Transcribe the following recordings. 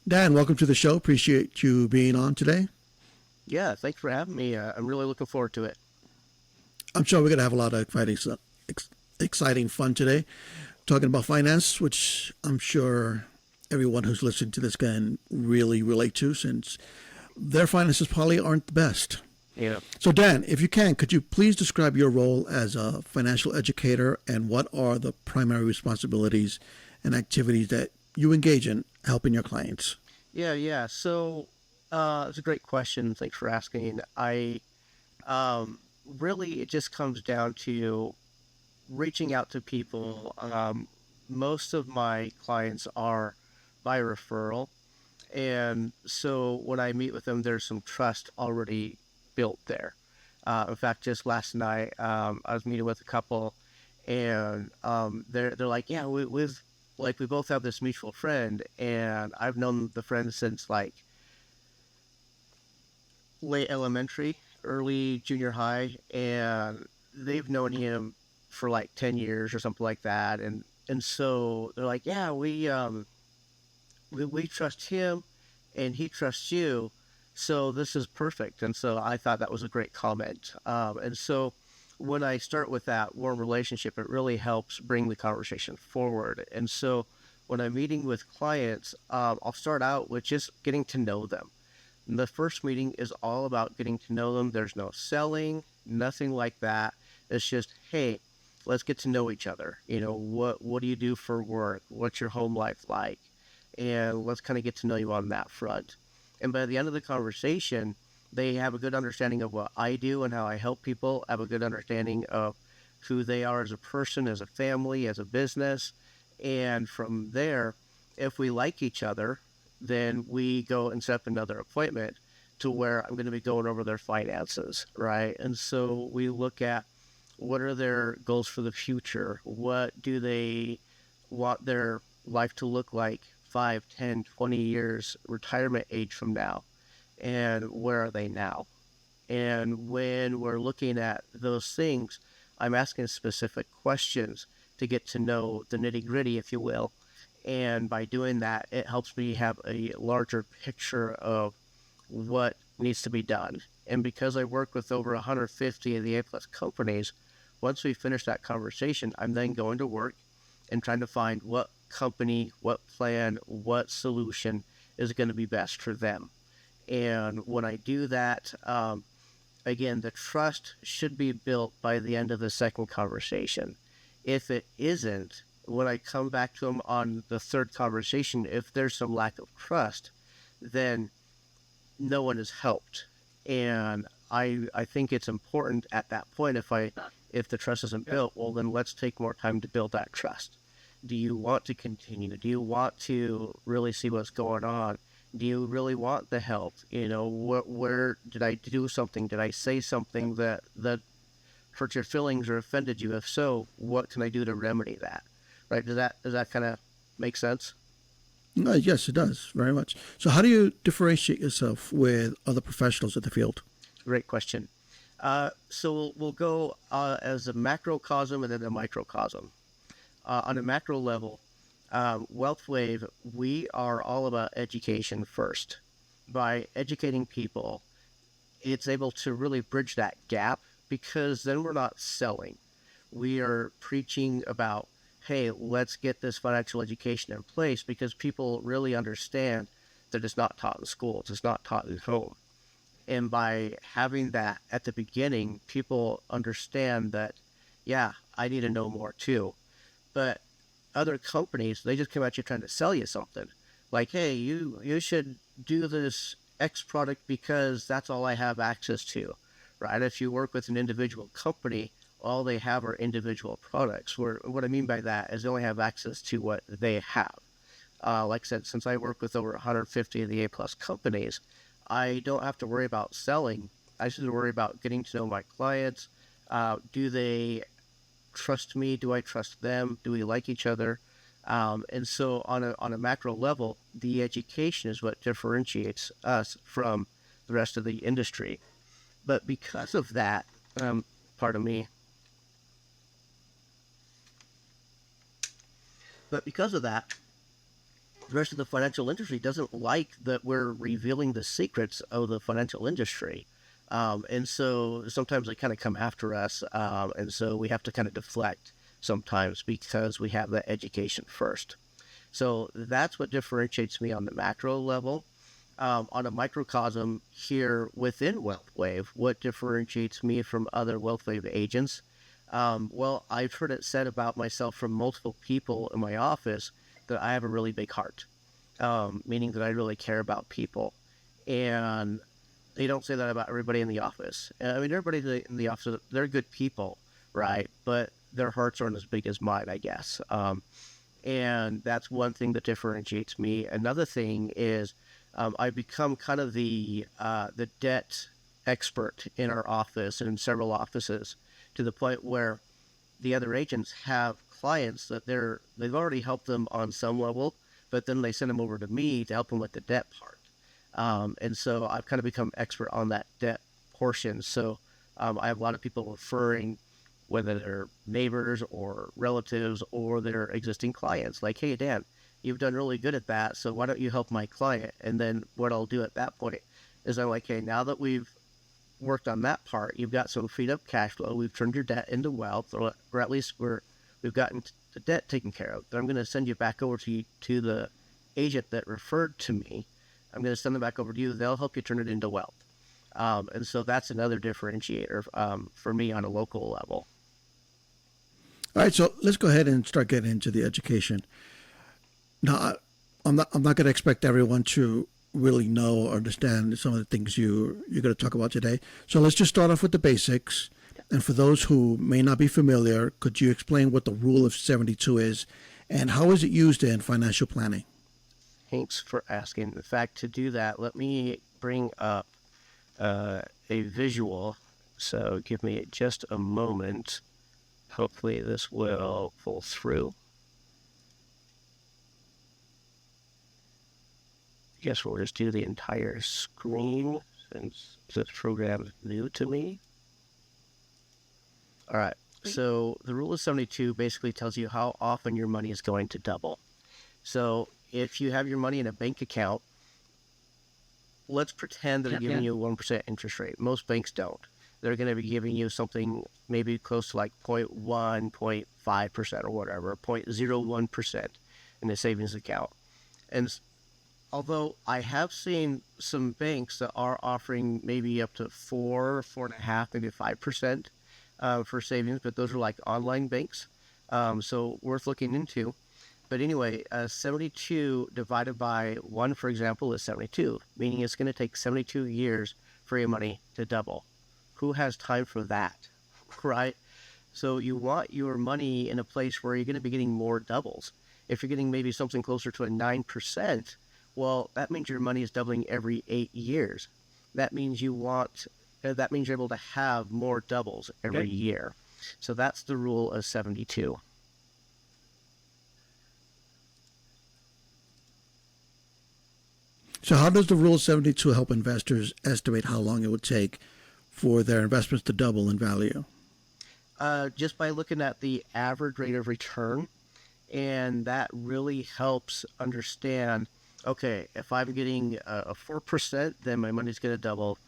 Dan, welcome to the show. Appreciate you being on today. Yeah, thanks for having me. I'm really looking forward to it. I'm sure we're going to have a lot of exciting fun today, talking about finance, which I'm sure everyone who's listening to this can really relate to since their finances probably aren't the best. Yeah. So, Dan, if you can, could you please describe your role as a financial educator and what are the primary responsibilities and activities that you engage in helping your clients? Yeah. It's a great question. Thanks for asking. I really it just comes down to reaching out to people. Most of my clients are by referral, and so when I meet with them, there's some trust already built there. In fact, just last night, I was meeting with a couple, and they're like, yeah, we both have this mutual friend, and I've known the friend since like late elementary, early junior high, and they've known him for like 10 years or something like that, and so they're like, yeah, we trust him and he trusts you. So this is perfect. And so I thought that was a great comment. And so when I start with that warm relationship, it really helps bring the conversation forward. And so when I'm meeting with clients, I'll start out with just getting to know them. And the first meeting is all about getting to know them. There's no selling, nothing like that. It's just, hey, let's get to know each other. What do you do for work? What's your home life like? And let's kind of get to know you on that front. And by the end of the conversation, they have a good understanding of what I do and how I help people, have a good understanding of who they are as a person, as a family, as a business. And from there, if we like each other, then we go and set up another appointment to where I'm going to be going over their finances, right? And so we look at what are their goals for the future? What do they want their life to look like 5, 10, 20 years retirement age from now? And where are they now? And when we're looking at those things, I'm asking specific questions to get to know the nitty gritty, if you will. And by doing that, it helps me have a larger picture of what needs to be done. And because I work with over 150 of the A plus companies, once we finish that conversation, I'm then going to work and trying to find what company, what plan, what solution is going to be best for them. And when I do that, again, the trust should be built by the end of the second conversation. If it isn't, when I come back to them on the third conversation, if there's some lack of trust, then no one is helped. And I think it's important at that point if the trust isn't built, well then let's take more time to build that trust. Do you want to continue? Do you want to really see what's going on? Do you really want the help? Where did I do something? Did I say something that hurt your feelings or offended you? If so, what can I do to remedy that? Right? Does that kind of make sense? Yes, it does very much. So, how do you differentiate yourself with other professionals in the field? Great question. So we'll go as a macrocosm and then a microcosm. On a macro level, WealthWave, we are all about education first. By educating people, it's able to really bridge that gap because then we're not selling. We are preaching about, hey, let's get this financial education in place because people really understand that it's not taught in schools, it's not taught at home. And by having that at the beginning, people understand that, yeah, I need to know more too. But other companies, they just come at you trying to sell you something. Like, hey, you should do this X product because that's all I have access to. Right? If you work with an individual company, all they have are individual products. Where what I mean by that is they only have access to what they have. Like I said, since I work with over 150 of the A plus companies, I don't have to worry about selling. I just have to worry about getting to know my clients. Do they trust me? Do I trust them? Do we like each other? And so on a macro level, the education is what differentiates us from the rest of the industry. But because of that, pardon me, but because of that, the rest of the financial industry doesn't like that we're revealing the secrets of the financial industry. And so sometimes they kind of come after us. And so we have to kind of deflect sometimes because we have that education first. So that's what differentiates me on the macro level. On a microcosm here within WealthWave, what differentiates me from other WealthWave agents? Well, I've heard it said about myself from multiple people in my office that I have a really big heart, meaning that I really care about people. And they don't say that about everybody in the office. I mean, everybody in the office, they're good people, right? But their hearts aren't as big as mine, I guess. And that's one thing that differentiates me. Another thing is I've become kind of the debt expert in our office and in several offices, to the point where the other agents have clients that they've already helped them on some level, but then they send them over to me to help them with the debt part. And so I've kind of become expert on that debt portion. So I have a lot of people referring, whether they're neighbors or relatives or their existing clients, like, hey, Dan, you've done really good at that, so why don't you help my client? And then what I'll do at that point is I'm like, hey, now that we've worked on that part, you've got some freed up cash flow, we've turned your debt into wealth, or at least we've gotten the debt taken care of. Then I'm going to send you back over to the agent that referred to me. I'm going to send them back over to you. They'll help you turn it into wealth. And so that's another differentiator for me on a local level. All right, so let's go ahead and start getting into the education. Now, I'm not going to expect everyone to really know or understand some of the things you're going to talk about today. So let's just start off with the basics. And for those who may not be familiar, could you explain what the Rule of 72 is and how is it used in financial planning? Thanks for asking. In fact, to do that, let me bring up a visual. So give me just a moment. Hopefully this will pull through. I guess we'll just do the entire screen since this program is new to me. All right. So the Rule of 72 basically tells you how often your money is going to double. So if you have your money in a bank account, let's pretend they're giving you a 1% interest rate. Most banks don't. They're going to be giving you something maybe close to like 0.1, 0.5% or whatever, 0.01% in a savings account. And although I have seen some banks that are offering maybe up to 4, 4.5, maybe 5% for savings, but those are like online banks, so worth looking into. But anyway, 72 divided by 1, for example, is 72, meaning it's going to take 72 years for your money to double. Who has time for that, right? So you want your money in a place where you're going to be getting more doubles. If you're getting maybe something closer to a 9%, well, that means your money is doubling every 8 years. That means you're able to have more doubles every year. So that's the Rule of 72. So how does the Rule of 72 help investors estimate how long it would take for their investments to double in value? Just by looking at the average rate of return, and that really helps understand, okay, if I'm getting a 4%, then my money's going to double,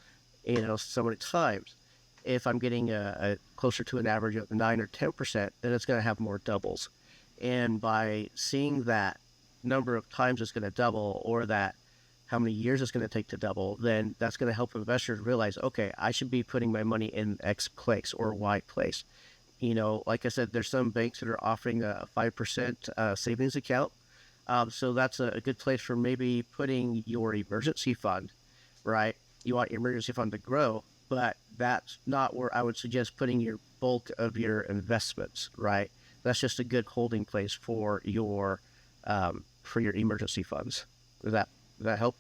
so many times. If I'm getting a closer to an average of 9 or 10%, then it's going to have more doubles. And by seeing that number of times it's going to double, or that how many years it's going to take to double, then that's going to help investors realize, okay, I should be putting my money in X place or Y place. Like I said, there's some banks that are offering a 5% savings account. So that's a good place for maybe putting your emergency fund, right? You want your emergency fund to grow, but that's not where I would suggest putting your bulk of your investments, right? That's just a good holding place for your emergency funds. Does that help?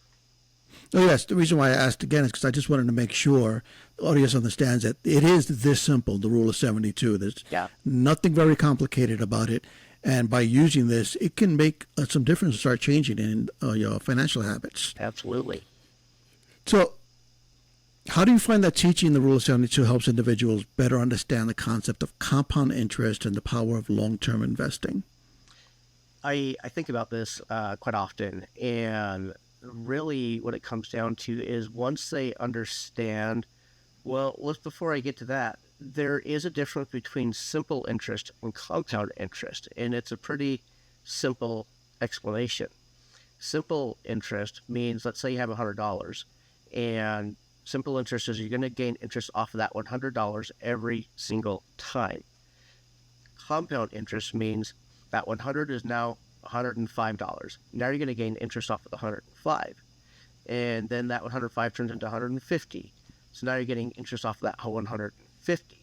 Oh, yes. The reason why I asked again is because I just wanted to make sure the audience understands that it is this simple, the Rule of 72. There's nothing very complicated about it. And by using this, it can make some difference, start changing in your financial habits. Absolutely. So how do you find that teaching the Rule of 72 helps individuals better understand the concept of compound interest and the power of long-term investing? I think about this quite often, and really what it comes down to is once they understand, well, let's before I get to that, there is a difference between simple interest and compound interest, and it's a pretty simple explanation. Simple interest means, let's say you have $100, and simple interest is you're going to gain interest off of that $100 every single time. Compound interest means that 100 is now $105. Now you're going to gain interest off of the 105. And then that 105 turns into 150. So now you're getting interest off of that 150.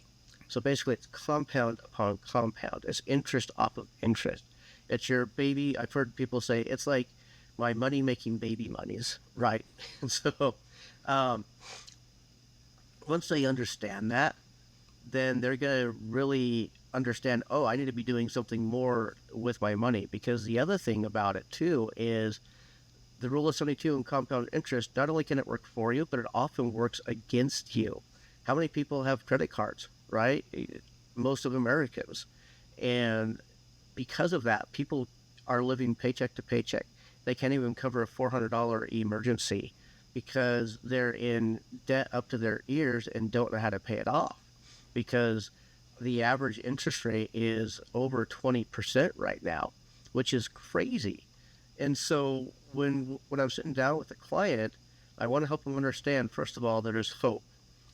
So basically it's compound upon compound. It's interest off of interest. It's your baby. I've heard people say it's like my money making baby monies, right? And so once they understand that, then they're going to really understand, oh, I need to be doing something more with my money. Because the other thing about it too is the rule of 72 and compound interest, not only can it work for you, but it often works against you. How many people have credit cards, right? Most of Americans. And because of that, people are living paycheck to paycheck. They can't even cover a $400 emergency because they're in debt up to their ears and don't know how to pay it off, because the average interest rate is over 20% right now, which is crazy. And so when I'm sitting down with a client, I want to help them understand, first of all, that there's hope.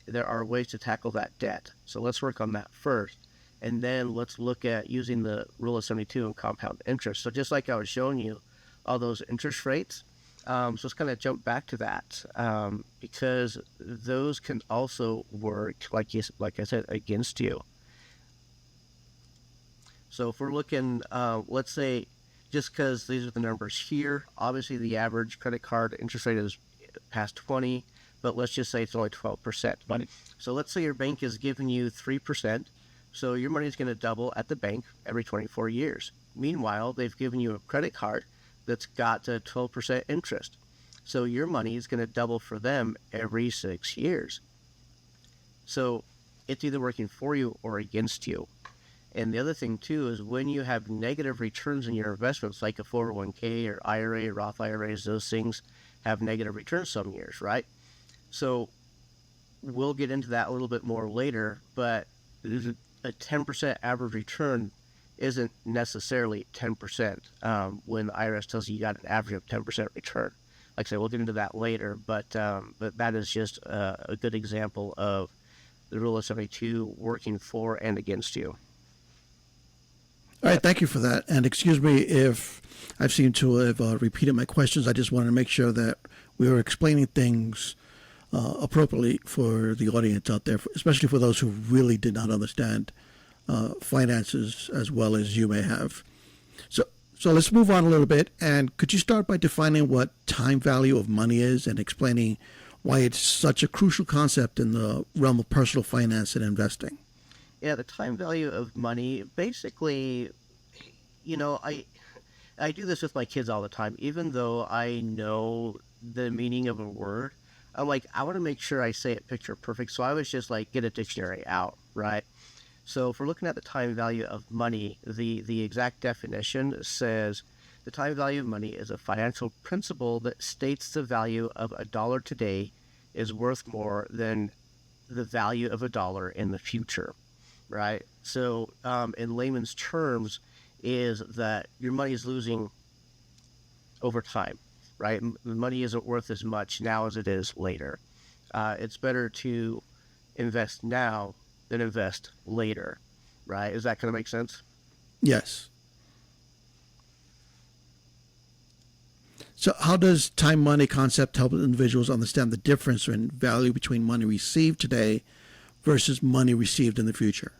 There are ways to tackle that debt. So let's work on that first. And then let's look at using the rule of 72 and compound interest. So just like I was showing you all those interest rates, so let's kind of jump back to that, because those can also work, like I said, against you. So if we're looking, let's say, just because these are the numbers here, obviously the average credit card interest rate is past 20, but let's just say it's only 12%. So let's say your bank is giving you 3%, so your money is going to double at the bank every 24 years. Meanwhile, they've given you a credit card that's got a 12% interest. So your money is going to double for them every 6 years. So it's either working for you or against you. And the other thing too is when you have negative returns in your investments, like a 401k or IRA, Roth IRAs, those things have negative returns some years, right? So we'll get into that a little bit more later, but a 10% average return isn't necessarily 10% when the IRS tells you got an average of 10% return. Like I said, we'll get into that later, but that is just a good example of the rule of 72 working for and against you. All right, thank you for that. And excuse me if I've seemed to have repeated my questions. I just wanted to make sure that we were explaining things appropriately for the audience out there, especially for those who really did not understand finances as well as you may have. So let's move on a little bit. And could you start by defining what time value of money is and explaining why it's such a crucial concept in the realm of personal finance and investing? Yeah, the time value of money, basically, I do this with my kids all the time. Even though I know the meaning of a word, I'm like, I want to make sure I say it picture perfect. So I was just like, get a dictionary out, right? So if we're looking at the time value of money, the exact definition says the time value of money is a financial principle that states the value of $1 today is worth more than the value of $1 in the future. Right? So in layman's terms is that your money is losing over time, right? Money isn't worth as much now as it is later. It's better to invest now than invest later, right? Is that going to make sense? Yes. So how does time money concept help individuals understand the difference in value between money received today versus money received in the future?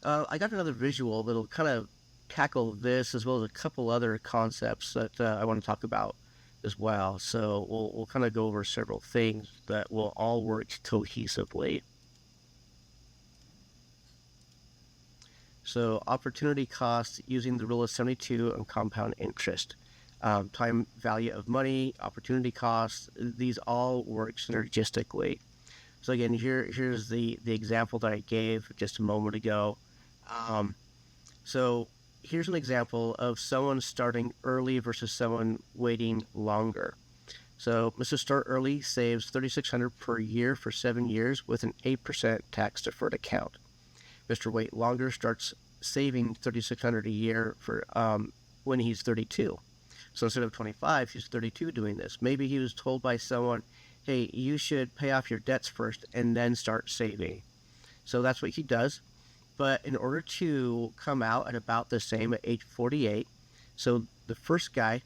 I got another visual that'll kind of tackle this as well as a couple other concepts that I want to talk about as well. So we'll kind of go over several things that will all work cohesively. So opportunity cost using the rule of 72 and compound interest. Time value of money, opportunity costs, these all work synergistically. So again, here's the example that I gave just a moment ago. So here's an example of someone starting early versus someone waiting longer. So Mr. Start Early saves $3,600 per year for 7 years with an 8% tax deferred account. Mr. Wait Longer starts saving $3,600 a year for when he's 32. So instead of 25, he's 32 doing this. Maybe he was told by someone, hey, you should pay off your debts first and then start saving. So that's what he does. But in order to come out at about the same at age 48, so the first guy,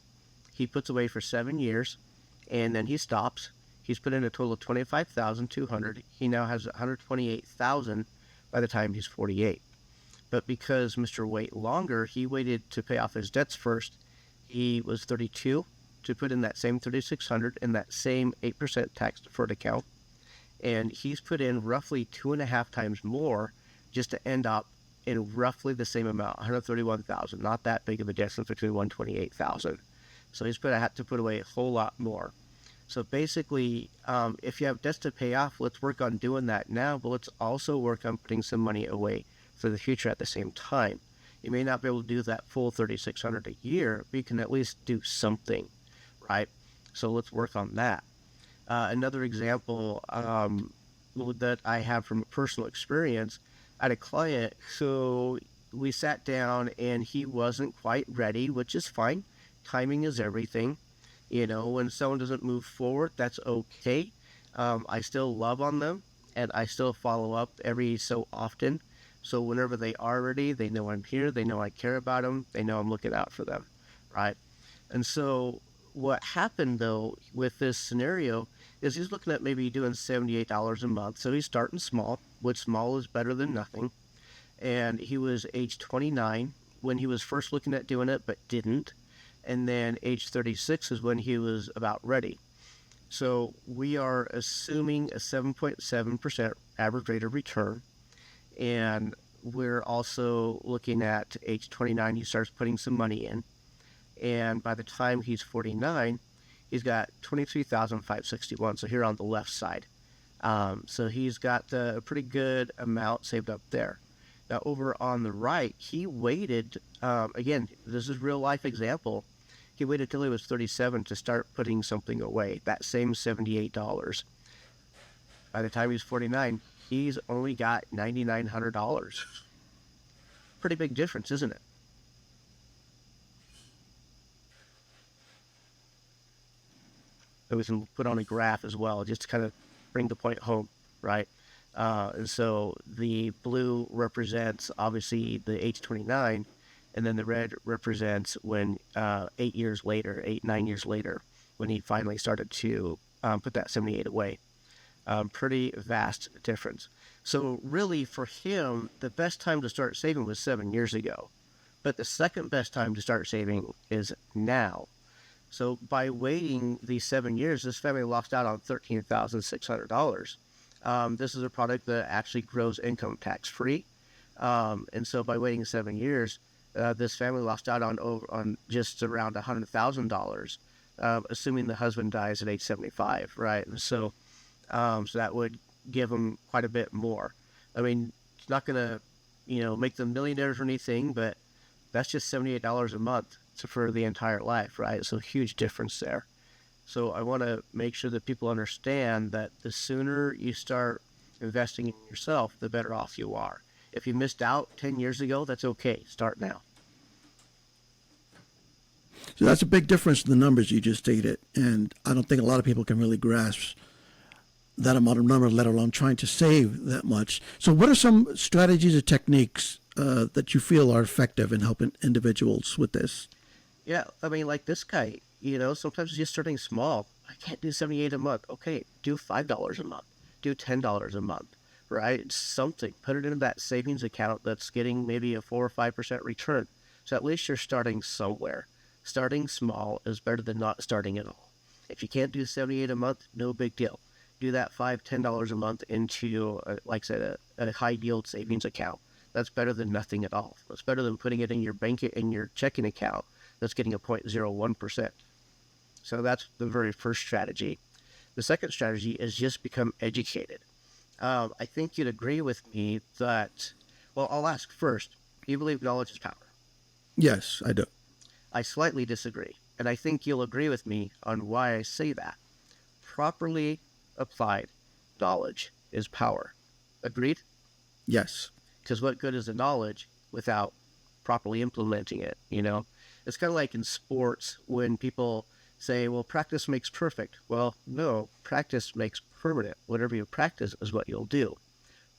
he puts away for 7 years, and then he stops. He's put in a total of $25,200. He now has $128,000 by the time he's 48. But because Mr. Wait Longer, he waited to pay off his debts first. He was 32 to put in that same $3,600 in that same 8% tax deferred account, and he's put in roughly 2.5 times more just to end up in roughly the same amount, $131,000. Not that big of a difference between $128,000. So he's had to put away a whole lot more. So basically, if you have debts to pay off, let's work on doing that now, but let's also work on putting some money away for the future at the same time. You may not be able to do that full $3,600 a year, but you can at least do something, right? So let's work on that. Another example that I have from personal experience, I had a client, so we sat down and he wasn't quite ready, which is fine. Timing is everything. When someone doesn't move forward, that's okay. I still love on them, and I still follow up every so often. So whenever they are ready, they know I'm here, they know I care about them, they know I'm looking out for them, right? And so what happened, though, with this scenario is he's looking at maybe doing $78 a month. So he's starting small, which small is better than nothing. And he was age 29 when he was first looking at doing it, but didn't. And then age 36 is when he was about ready. So we are assuming a 7.7% average rate of return. And we're also looking at age 29, he starts putting some money in. And by the time he's 49, he's got $23,561. So here on the left side. So he's got a pretty good amount saved up there. Now over on the right, he waited, again, this is real life example. He waited till he was 37 to start putting something away, that same $78. By the time he's 49, he's only got $9,900. Pretty big difference, isn't it? That we can put on a graph as well, just to kind of bring the point home, right? And so the blue represents obviously the age 29, and then the red represents when 9 years later, when he finally started to put that 78 away. Pretty vast difference. So really for him, the best time to start saving was 7 years ago, but the second best time to start saving is now. So by waiting these 7 years, this family lost out on $13,600. This is a product that actually grows income tax free. And so by waiting 7 years, this family lost out on just around $100,000, assuming the husband dies at age 75, right? And so that would give them quite a bit more. I mean, it's not going to, make them millionaires or anything, but that's just $78 a month for the entire life, right? So huge difference there. So I want to make sure that people understand that the sooner you start investing in yourself, the better off you are. If you missed out 10 years ago, that's okay. Start now. So that's a big difference in the numbers you just stated. And I don't think a lot of people can really grasp that amount of number, let alone trying to save that much. So what are some strategies or techniques that you feel are effective in helping individuals with this? Yeah, I mean, like this guy, sometimes just starting small. I can't do 78 a month. Okay, do $5 a month. Do $10 a month, right? Something. Put it in that savings account that's getting maybe a 4 or 5% return. So at least you're starting somewhere. Starting small is better than not starting at all. If you can't do 78 a month, no big deal. Do that $5, $10 a month into, like I said, a high yield savings account. That's better than nothing at all. That's better than putting it in your checking account that's getting a 0.01%. So that's the very first strategy. The second strategy is just become educated. I think you'd agree with me that, well, I'll ask first, do you believe knowledge is power? Yes, I do. I slightly disagree, and I think you'll agree with me on why I say that. Properly applied knowledge is power. Agreed? Yes. Because what good is the knowledge without properly implementing it? You know, it's kind of like in sports when people say, well, practice makes perfect. Well, no, practice makes permanent. Whatever you practice is what you'll do.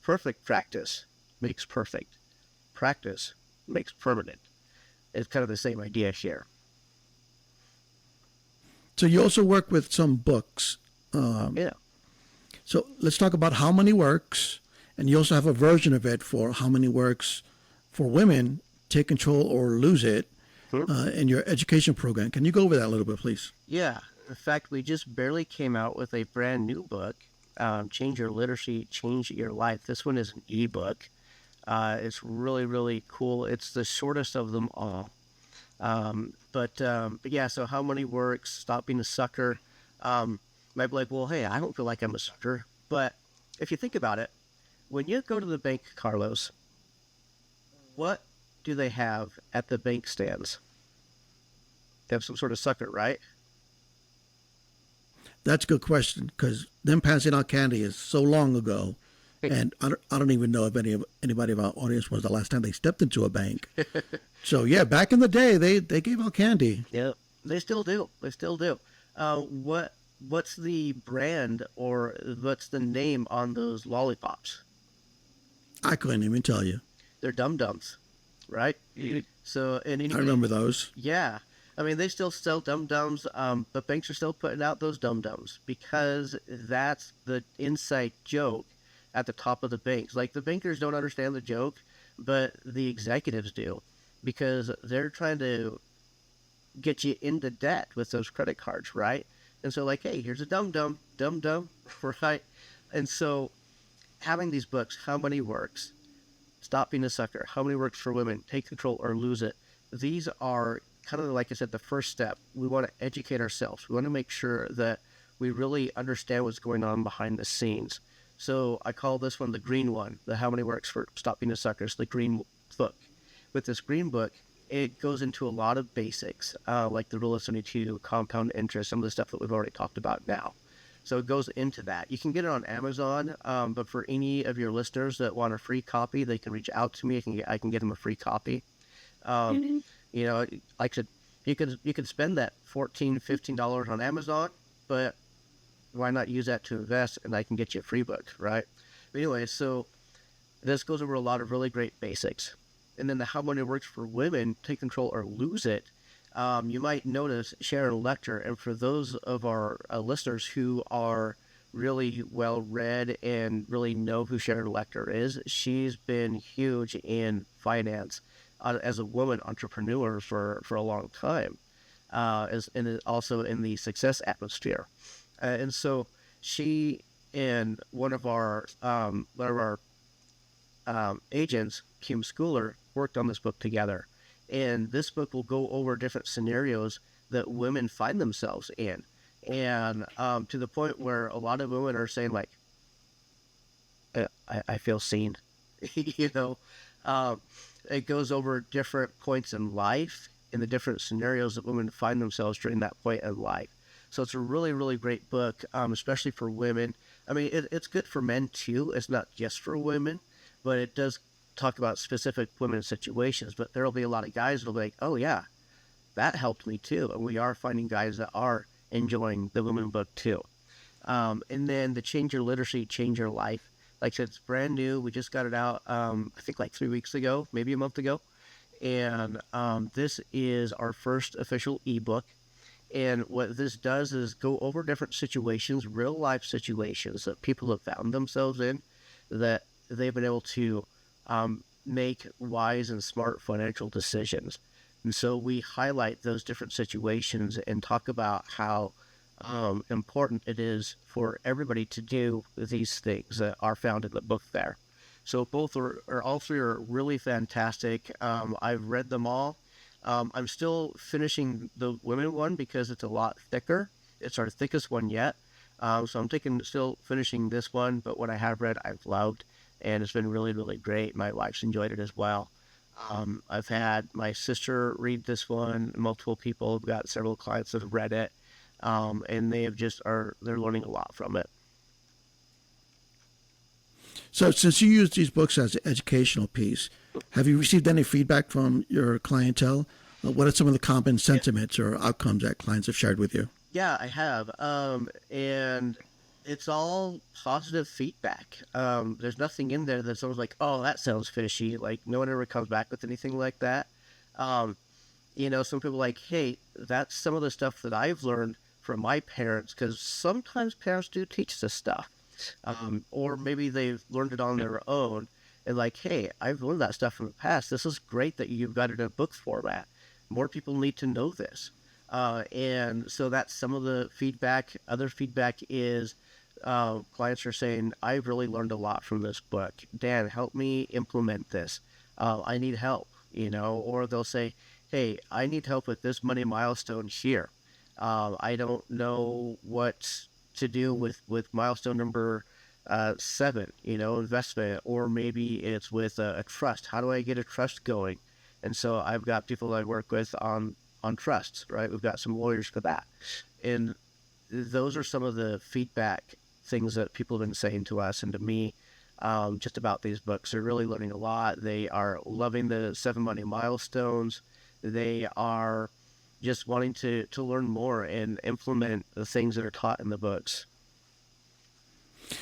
Perfect practice makes perfect. Practice makes permanent. It's kind of the same idea here. So you also work with some books. Yeah. So let's talk about How Money Works, and you also have a version of it for How Money Works for Women, Take Control or Lose It, in your education program. Can you go over that a little bit, please? Yeah. In fact, we just barely came out with a brand new book, Change Your Literacy, Change Your Life. This one is an ebook. It's really, really cool. It's the shortest of them all. But yeah, so How Money Works, Stop Being a Sucker. Might be like, well, hey, I don't feel like I'm a sucker. But if you think about it, when you go to the bank, Carlos, what do they have at the bank stands? They have some sort of sucker, right? That's a good question because them passing out candy is so long ago, and I don't even know if anybody of our audience was the last time they stepped into a bank. So yeah, back in the day, they gave out candy. Yeah, they still do. They still do. What's the brand or what's the name on those lollipops? I couldn't even tell you. They're Dum Dums, right? So, and I anyway, remember those. yeah. I mean, they still sell Dum Dums, but banks are still putting out those Dum Dums because that's the inside joke at the top of the banks. Like, the bankers don't understand the joke, but the executives do because they're trying to get you into debt with those credit cards, right? And so, like, hey, here's a Dum Dum, right? And so, having these books, How Money Works, Stop Being a Sucker, How Money Works for Women, Take Control or Lose It, these are kind of, like I said, the first step. We want to educate ourselves. We want to make sure that we really understand what's going on behind the scenes. So I call this one the green one, the How Many Works for Stop Being a Sucker. It's the green book. With this green book, it goes into a lot of basics, like the Rule of 72, compound interest, some of the stuff that we've already talked about now. So it goes into that. You can get it on Amazon, but for any of your listeners that want a free copy, they can reach out to me. I can get them a free copy. You know, like I said, you could spend that $14-15 on Amazon, but why not use that to invest and I can get you a free book, right? But anyway, so this goes over a lot of really great basics. And then the How Money Works for Women, Take Control or Lose It. You might notice Sharon Lecter, and for those of our listeners who are really well read and really know who Sharon Lecter is, she's been huge in finance as a woman entrepreneur for a long time, and also in the success atmosphere. And so she and one of our agents, Kim Schooler, worked on this book together. And this book will go over different scenarios that women find themselves in. And to the point where a lot of women are saying, like, I feel seen. You know, it goes over different points in life and the different scenarios that women find themselves during that point in life. So it's a really, really great book, especially for women. I mean, it's good for men too. It's not just for women, but it does talk about specific women situations. But there will be a lot of guys that'll be like, oh yeah, that helped me too. And we are finding guys that are enjoying the women book too. And then the Change Your Literacy, Change Your Life. Like I said, it's brand new. We just got it out, I think like 3 weeks ago, maybe a month ago. And this is our first official ebook. And what this does is go over different situations, real life situations that people have found themselves in, that they've been able to make wise and smart financial decisions. And so we highlight those different situations and talk about how important it is for everybody to do these things that are found in the book there. So both or all three are really fantastic. I've read them all. I'm still finishing the women one because it's a lot thicker. It's our thickest one yet. So I'm still finishing this one, but what I have read, I've loved, and it's been really, really great. My wife's enjoyed it as well. I've had my sister read this one. Multiple people have got several clients that have read it, and they have they're learning a lot from it. So, since you use these books as an educational piece, have you received any feedback from your clientele? What are some of the common sentiments or outcomes that clients have shared with you? Yeah, I have. And it's all positive feedback. There's nothing in there that's always like, oh, that sounds fishy. Like, no one ever comes back with anything like that. Um, some people are like, hey, that's some of the stuff that I've learned from my parents, because sometimes parents do teach this stuff. Or maybe they've learned it on their own. And like, hey, I've learned that stuff from the past. This is great that you've got it in a book format. More people need to know this. And so that's some of the feedback. Other feedback is clients are saying, I've really learned a lot from this book. Dan, help me implement this. I need help, or they'll say, hey, I need help with this money milestone here. I don't know what to do with milestone number 7, investment, or maybe it's with a trust. How do I get a trust going? And so I've got people I work with on trusts, right? We've got some lawyers for that. And those are some of the feedback things that people have been saying to us and to me, just about these books. They're really learning a lot. They are loving the 7 money milestones. They are just wanting to learn more and implement the things that are taught in the books.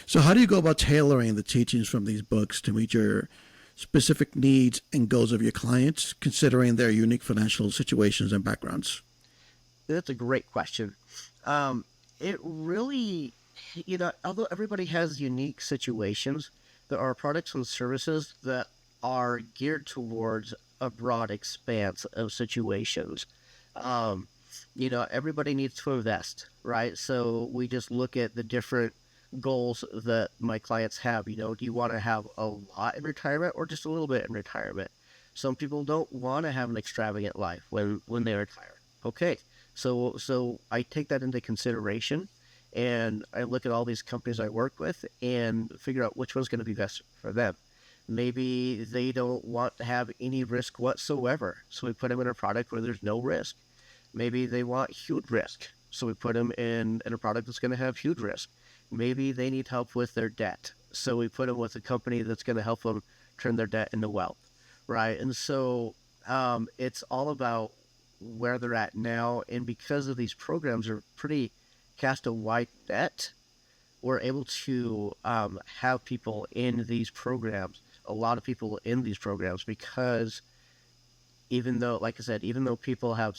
So, how do you go about tailoring the teachings from these books to meet your specific needs and goals of your clients, considering their unique financial situations and backgrounds? That's a great question. It really, although everybody has unique situations, there are products and services that are geared towards a broad expanse of situations. Um, everybody needs to invest, right? So we just look at the different goals that my clients have. Do you want to have a lot in retirement or just a little bit in retirement? Some people don't want to have an extravagant life when they retire. Okay, so I take that into consideration, and I look at all these companies I work with and figure out which one's going to be best for them. Maybe they don't want to have any risk whatsoever, so we put them in a product where there's no risk. Maybe they want huge risk, so we put them in a product that's going to have huge risk. Maybe they need help with their debt, so we put them with a company that's going to help them turn their debt into wealth, right? And so it's all about where they're at now. And because of these programs are pretty cast a wide net, we're able to have people in these programs, a lot of people in these programs, because even though, like I said, even though people have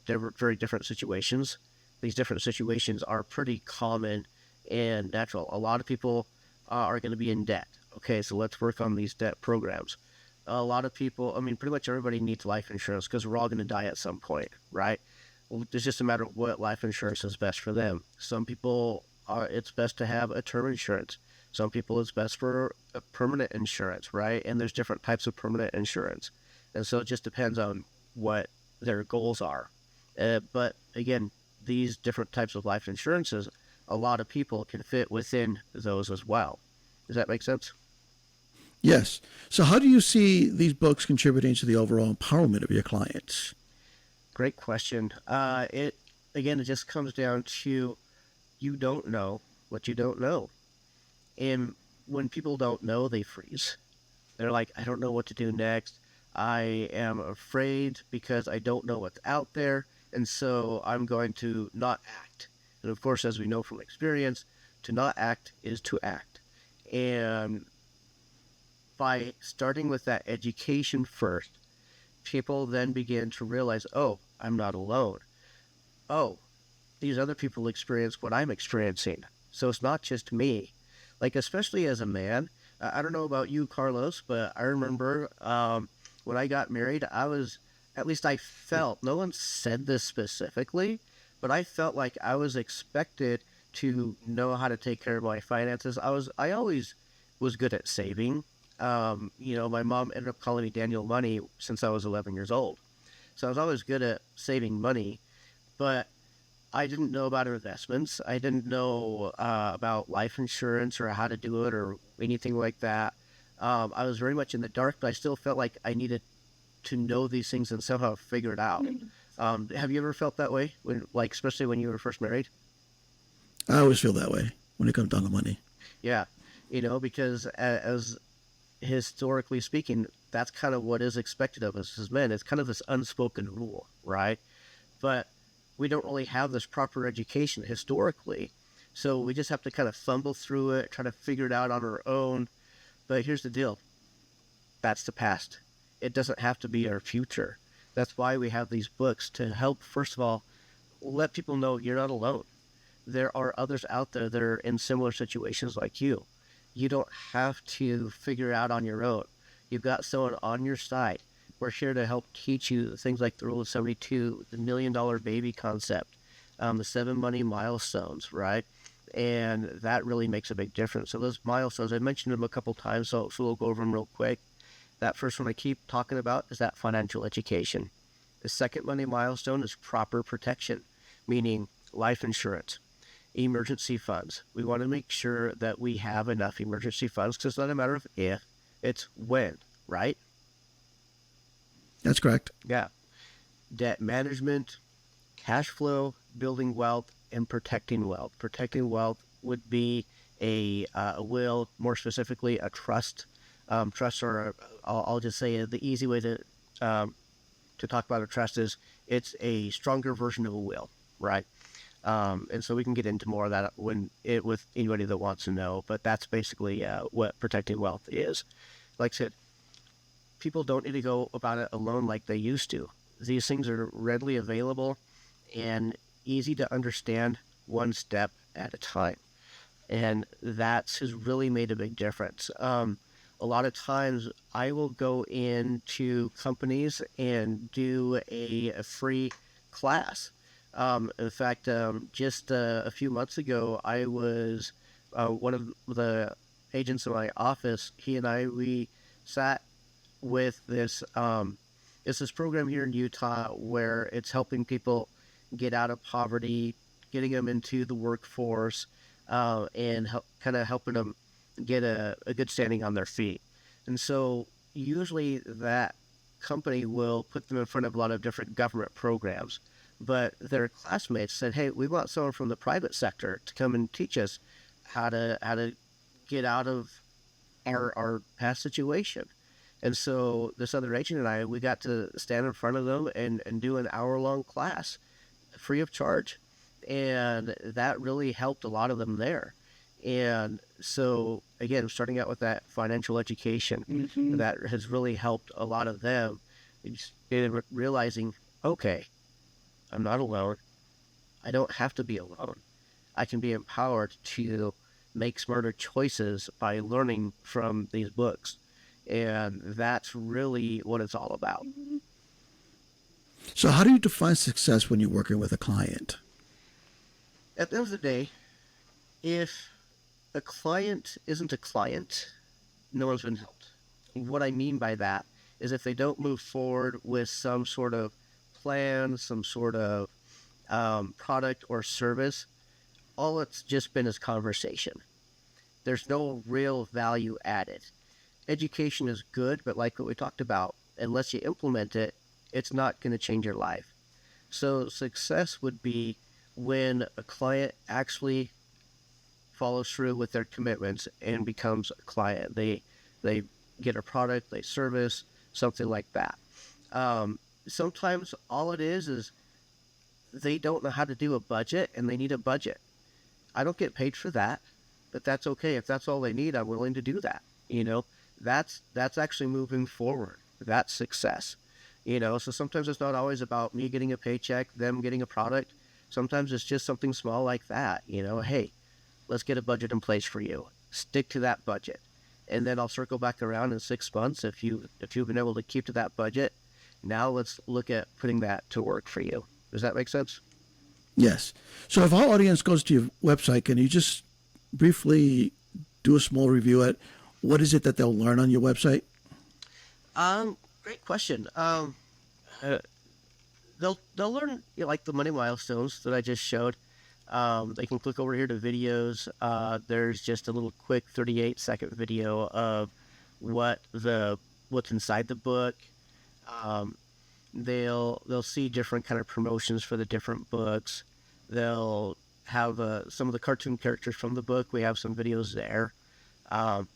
very different situations, these different situations are pretty common and natural. A lot of people are going to be in debt. Okay, so let's work on these debt programs. A lot of people, I mean, pretty much everybody needs life insurance because we're all going to die at some point, right? Well, it's just a matter of what life insurance is best for them. Some people it's best to have a term insurance. Some people it's best for a permanent insurance, right? And there's different types of permanent insurance. And so it just depends on what their goals are. But again, these different types of life insurances, a lot of people can fit within those as well. Does that make sense? Yes. So, how do you see these books contributing to the overall empowerment of your clients? Great question. It just comes down to you don't know what you don't know. And when people don't know, they freeze. They're like, I don't know what to do next. I am afraid because I don't know what's out there. And so I'm going to not act. And of course, as we know from experience, to not act is to act. And by starting with that education first, people then begin to realize, oh, I'm not alone. Oh, these other people experience what I'm experiencing. So it's not just me. Like, especially as a man, I don't know about you, Carlos, but I remember when I got married, at least I felt, no one said this specifically, but I felt like I was expected to know how to take care of my finances. I always was good at saving. My mom ended up calling me Daniel Money since I was 11 years old. So I was always good at saving money, but I didn't know about investments. I didn't know about life insurance or how to do it or anything like that. I was very much in the dark, but I still felt like I needed to know these things and somehow figure it out. Have you ever felt that way when, like, especially when you were first married? I always feel that way when it comes down to money. Yeah, because as historically speaking, that's kind of what is expected of us as men. It's kind of this unspoken rule, right? But we don't really have this proper education historically. So we just have to kind of fumble through it, try to figure it out on our own. But here's the deal. That's the past. It doesn't have to be our future. That's why we have these books to help, first of all, let people know you're not alone. There are others out there that are in similar situations like you. You don't have to figure it out on your own. You've got someone on your side. We're here to help teach you things like the Rule of 72, the $1 Million Baby concept, the 7 money milestones, right? And that really makes a big difference. So those milestones, I mentioned them a couple times, so we'll go over them real quick. That first one I keep talking about is that financial education. The second money milestone is proper protection, meaning life insurance, emergency funds. We want to make sure that we have enough emergency funds because it's not a matter of if, it's when, right? That's correct. Yeah. Debt management, cash flow, building wealth, and protecting wealth. Protecting wealth would be a will, more specifically a trust. Trusts are, I'll just say the easy way to talk about a trust is it's a stronger version of a will, right? And so we can get into more of that with anybody that wants to know, but that's basically what protecting wealth is. Like I said, people don't need to go about it alone like they used to. These things are readily available and easy to understand one step at a time. And that has really made a big difference. A lot of times I will go into companies and do a free class. In fact, just a few months ago, I was one of the agents in my office. He and we sat with this. It's this program here in Utah where it's helping people get out of poverty, getting them into the workforce, and kind of helping them get a good standing on their feet. And so usually that company will put them in front of a lot of different government programs. But their classmates said, hey, we want someone from the private sector to come and teach us how to get out of our past situation. And so this other agent and we got to stand in front of them and do an hour-long class free of charge. And that really helped a lot of them there. And so, again, starting out with that financial education, that has really helped a lot of them in realizing, okay, I'm not alone. I don't have to be alone. I can be empowered to make smarter choices by learning from these books. And that's really what it's all about. So how do you define success when you're working with a client? At the end of the day, if a client isn't a client, no one's been helped. What I mean by that is if they don't move forward with some sort of plan, some sort of product or service, all it's just been is conversation. There's no real value added. Education is good, but like what we talked about, unless you implement it, it's not going to change your life. So success would be when a client actually follows through with their commitments and becomes a client. They get a product, they service, something like that. Sometimes all it is they don't know how to do a budget and they need a budget. I don't get paid for that, but that's okay. If that's all they need, I'm willing to do that. That's actually moving forward. That's success. So sometimes it's not always about me getting a paycheck, them getting a product. Sometimes it's just something small like that. Hey, let's get a budget in place for you. Stick to that budget. And then I'll circle back around in 6 months. If you've been able to keep to that budget, now let's look at putting that to work for you. Does that make sense? Yes. So if our audience goes to your website, can you just briefly do a small review at what is it that they'll learn on your website? Great question. They'll learn like the money milestones that I just showed. They can click over here to videos. There's just a little quick 38-second video of what's inside the book. Um, they'll see different kind of promotions for the different books. They'll have some of the cartoon characters from the book. We have some videos there. Um,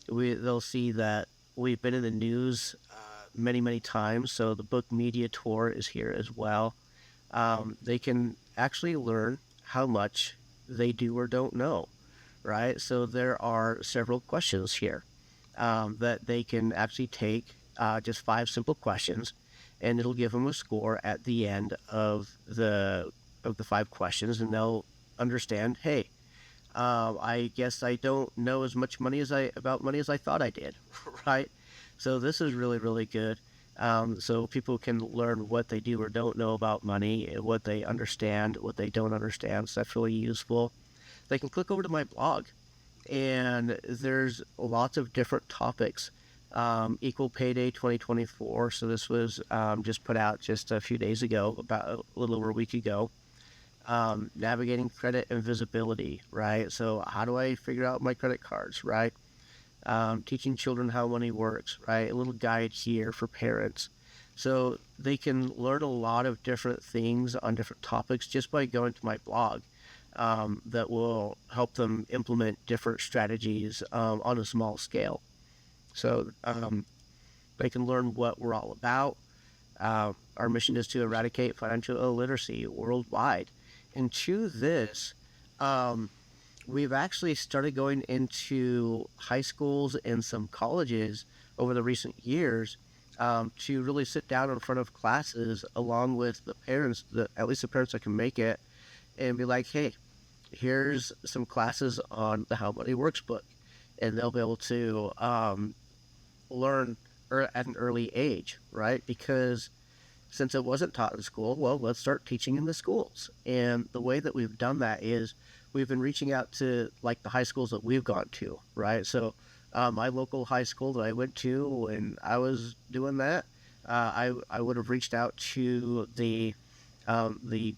they'll see that we've been in the news many times. So the book media tour is here as well. They can actually learn how much they do or don't know, right? So there are several questions here that they can actually take, just 5 simple questions, and it'll give them a score at the end of the 5 questions, and they'll understand, hey, I guess I don't know as much about money as I thought I did, right? So this is really good. So people can learn what they do or don't know about money, what they understand, what they don't understand. So that's really useful. They can click over to my blog, and there's lots of different topics. Equal Pay Day 2024. So this was just put out just a few days ago, about a little over a week ago. Navigating credit and visibility, right? So how do I figure out my credit cards, right? Teaching children how money works, right? A little guide here for parents. So they can learn a lot of different things on different topics just by going to my blog, that will help them implement different strategies on a small scale. So they can learn what we're all about. Our mission is to eradicate financial illiteracy worldwide. And to this, we've actually started going into high schools and some colleges over the recent years, to really sit down in front of classes along with the parents, at least the parents that can make it, and be like, hey, here's some classes on the How Money Works book. And they'll be able to learn at an early age, right? Because since it wasn't taught in school, well, let's start teaching in the schools. And the way that we've done that is we've been reaching out to like the high schools that we've gone to, right? So my local high school that I went to when I was doing that, I would have reached out to the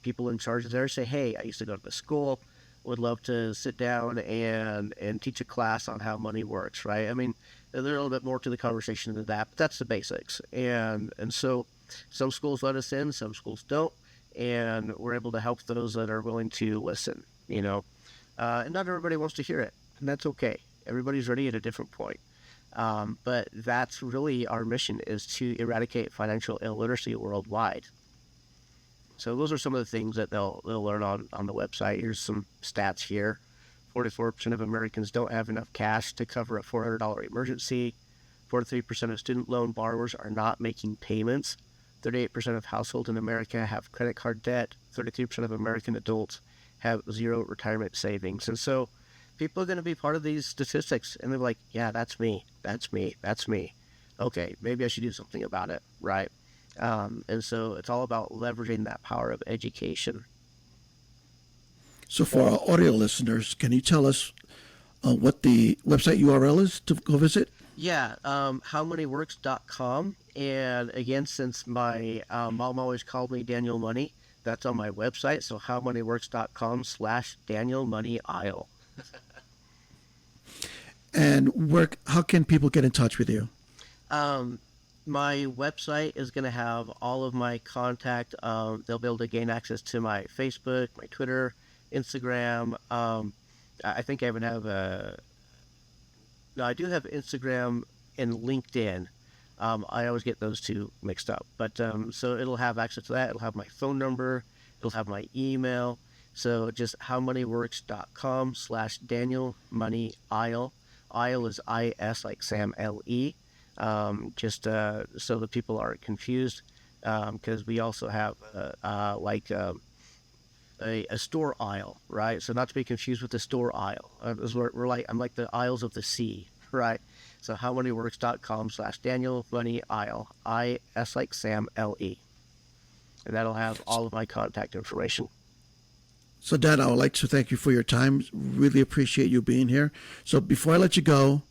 people in charge there, say, hey, I used to go to the school, would love to sit down and teach a class on how money works, right? I mean, there's a little bit more to the conversation than that, but that's the basics. And so some schools let us in, some schools don't, and we're able to help those that are willing to listen, you know. And not everybody wants to hear it, and that's okay. Everybody's ready at a different point. But that's really our mission, is to eradicate financial illiteracy worldwide. So those are some of the things that they'll learn on the website. Here's some stats here. 44% of Americans don't have enough cash to cover a $400 emergency. 43% of student loan borrowers are not making payments. 38% of households in America have credit card debt. 33% of American adults have zero retirement savings. And so people are going to be part of these statistics, and they're like, yeah, that's me. Okay, maybe I should do something about it, right? And so it's all about leveraging that power of education. So for our audio listeners, can you tell us what the website URL is to go visit? Yeah, howmoneyworks.com. And again, since my mom always called me Daniel Money, that's on my website. So howmoneyworks.com/Daniel Money Aisle. And how can people get in touch with you? My website is going to have all of my contact. They'll be able to gain access to my Facebook, my Twitter, Instagram. I think I even have no, I do have Instagram and LinkedIn. I always get those two mixed up. But so it'll have access to that. It'll have my phone number. It'll have my email. So just howmoneyworks.com/Daniel Money Aisle. Aisle is I-S like Sam L-E. Just so that people aren't confused, because we also have like a store aisle, right? So not to be confused with the store aisle. I'm like the aisles of the sea, right? So howmoneyworks.com/Daniel Money Aisle. I-S like Sam L-E. And that'll have all of my contact information. So, Dad, I would like to thank you for your time. Really appreciate you being here. So before I let you go,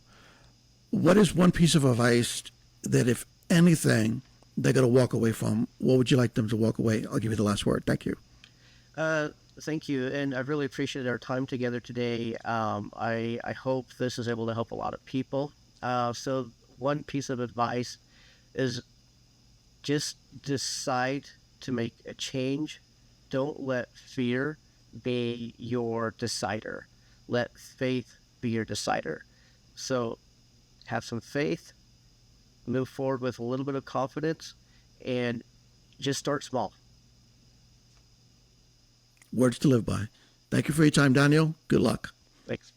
what is one piece of advice that, if anything, they're going to walk away from? What would you like them to walk away? I'll give you the last word. Thank you. Thank you, and I really appreciated our time together today. I hope this is able to help a lot of people. So one piece of advice is just decide to make a change. Don't let fear be your decider. Let faith be your decider. So have some faith, move forward with a little bit of confidence, and just start small. Words to live by. Thank you for your time, Daniel. Good luck. Thanks.